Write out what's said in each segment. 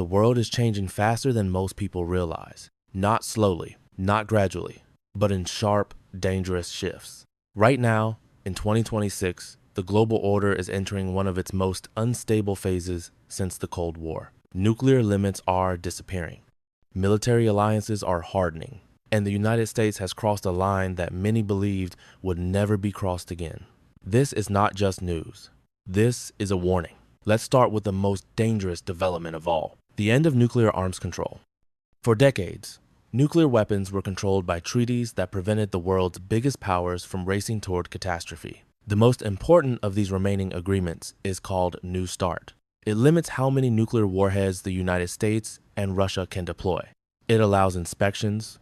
The world is changing faster than most people realize. Not slowly, not gradually, but in sharp, dangerous shifts. Right now, in 2026, the global order is entering one of its most unstable phases since the Cold War. Nuclear limits are disappearing. Military alliances are hardening, and the United States has crossed a line that many believed would never be crossed again. This is not just news. This is a warning. Let's start with the most dangerous development of all, the end of nuclear arms control. For decades, nuclear weapons were controlled by treaties that prevented the world's biggest powers from racing toward catastrophe. The most important of these remaining agreements is called New START. It limits how many nuclear warheads the United States and Russia can deploy. It allows inspections.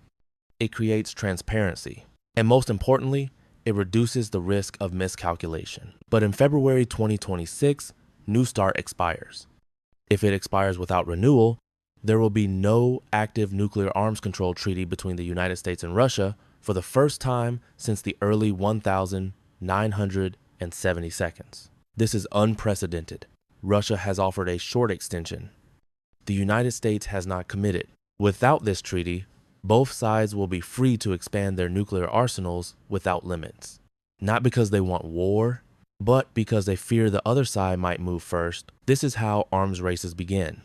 It creates transparency. And most importantly, it reduces the risk of miscalculation. But in February 2026, New START expires. If it expires without renewal, there will be no active nuclear arms control treaty between the United States and Russia for the first time since the early 1970s. This is unprecedented. Russia has offered a short extension. The United States has not committed. Without this treaty, both sides will be free to expand their nuclear arsenals without limits. Not because they want war, but because they fear the other side might move first. This is how arms races begin.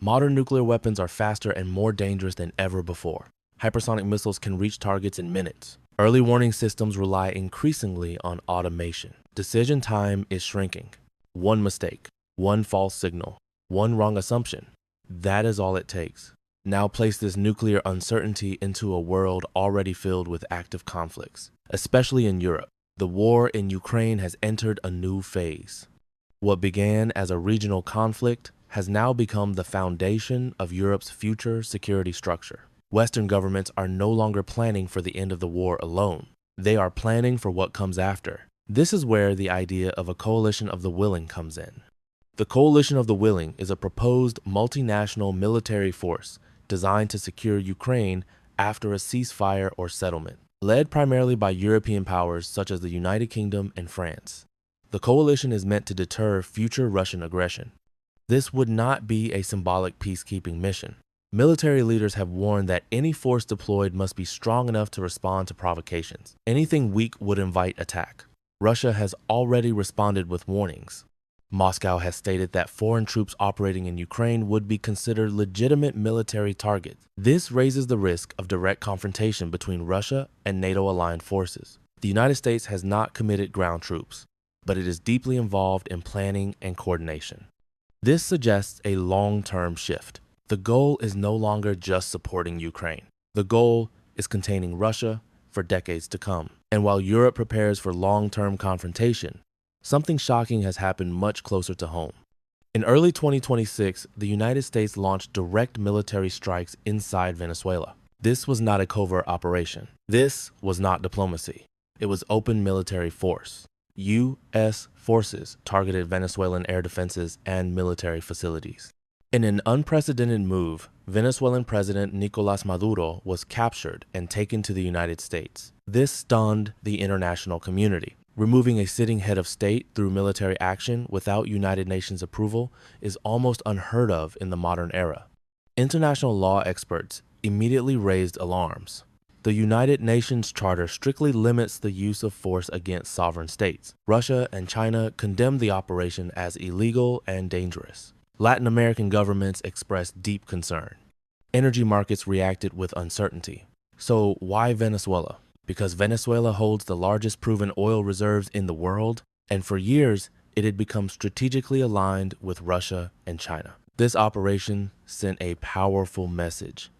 Modern nuclear weapons are faster and more dangerous than ever before. Hypersonic missiles can reach targets in minutes. Early warning systems rely increasingly on automation. Decision time is shrinking. One mistake, one false signal, one wrong assumption. That is all it takes. Now place this nuclear uncertainty into a world already filled with active conflicts, especially in Europe. The war in Ukraine has entered a new phase. What began as a regional conflict has now become the foundation of Europe's future security structure. Western governments are no longer planning for the end of the war alone. They are planning for what comes after. This is where the idea of a coalition of the willing comes in. The coalition of the willing is a proposed multinational military force designed to secure Ukraine after a ceasefire or settlement, led primarily by European powers such as the United Kingdom and France. The coalition is meant to deter future Russian aggression. This would not be a symbolic peacekeeping mission. Military leaders have warned that any force deployed must be strong enough to respond to provocations. Anything weak would invite attack. Russia has already responded with warnings. Moscow has stated that foreign troops operating in Ukraine would be considered legitimate military targets. This raises the risk of direct confrontation between Russia and NATO-aligned forces. The United States has not committed ground troops, but it is deeply involved in planning and coordination. This suggests a long-term shift. The goal is no longer just supporting Ukraine. The goal is containing Russia for decades to come. And while Europe prepares for long-term confrontation, something shocking has happened much closer to home. In early 2026, the United States launched direct military strikes inside Venezuela. This was not a covert operation. This was not diplomacy. It was open military force. U.S. forces targeted Venezuelan air defenses and military facilities. In an unprecedented move, Venezuelan President Nicolás Maduro was captured and taken to the United States. This stunned the international community. Removing a sitting head of state through military action without United Nations approval is almost unheard of in the modern era. International law experts immediately raised alarms. The United Nations Charter strictly limits the use of force against sovereign states. Russia and China condemned the operation as illegal and dangerous. Latin American governments expressed deep concern. Energy markets reacted with uncertainty. So why Venezuela? Because Venezuela holds the largest proven oil reserves in the world, and for years, it had become strategically aligned with Russia and China. This operation sent a powerful message.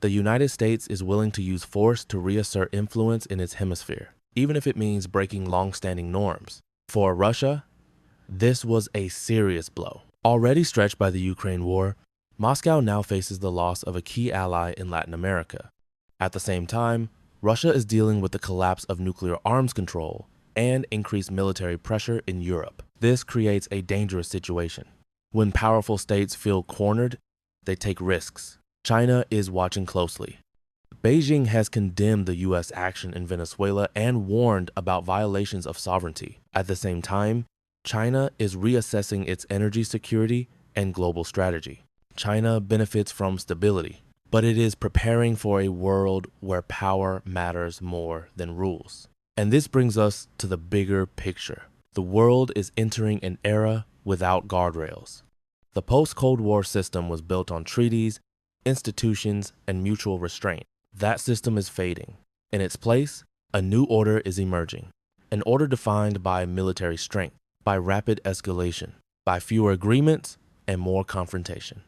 The United States is willing to use force to reassert influence in its hemisphere, even if it means breaking long-standing norms. For Russia, this was a serious blow. Already stretched by the Ukraine war, Moscow now faces the loss of a key ally in Latin America. At the same time, Russia is dealing with the collapse of nuclear arms control and increased military pressure in Europe. This creates a dangerous situation. When powerful states feel cornered, they take risks. China is watching closely. Beijing has condemned the U.S. action in Venezuela and warned about violations of sovereignty. At the same time, China is reassessing its energy security and global strategy. China benefits from stability, but it is preparing for a world where power matters more than rules. And this brings us to the bigger picture. The world is entering an era without guardrails. The post-Cold War system was built on treaties, institutions, and mutual restraint. That system is fading. In its place, a new order is emerging, an order defined by military strength, by rapid escalation, by fewer agreements and more confrontation.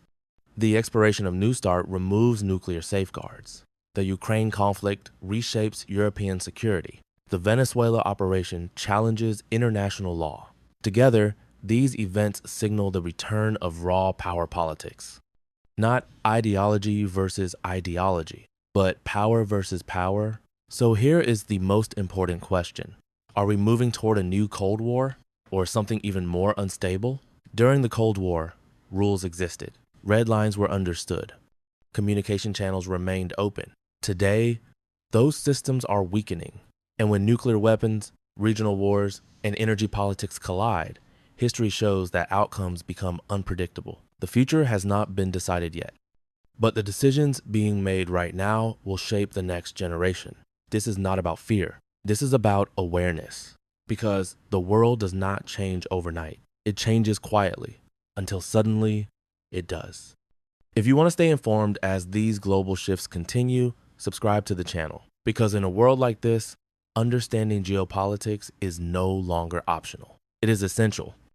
The expiration of New START removes nuclear safeguards. The Ukraine conflict reshapes European security. The Venezuela operation challenges international law. Together, these events signal the return of raw power politics. Not ideology versus ideology, but power versus power. So here is the most important question. Are we moving toward a new Cold War or something even more unstable? During the Cold War, rules existed. Red lines were understood. Communication channels remained open. Today, those systems are weakening. And when nuclear weapons, regional wars, and energy politics collide, history shows that outcomes become unpredictable. The future has not been decided yet, but the decisions being made right now will shape the next generation. This is not about fear. This is about awareness, because the world does not change overnight. It changes quietly until suddenly it does. If you want to stay informed as these global shifts continue, subscribe to the channel, because in a world like this, understanding geopolitics is no longer optional. It is essential.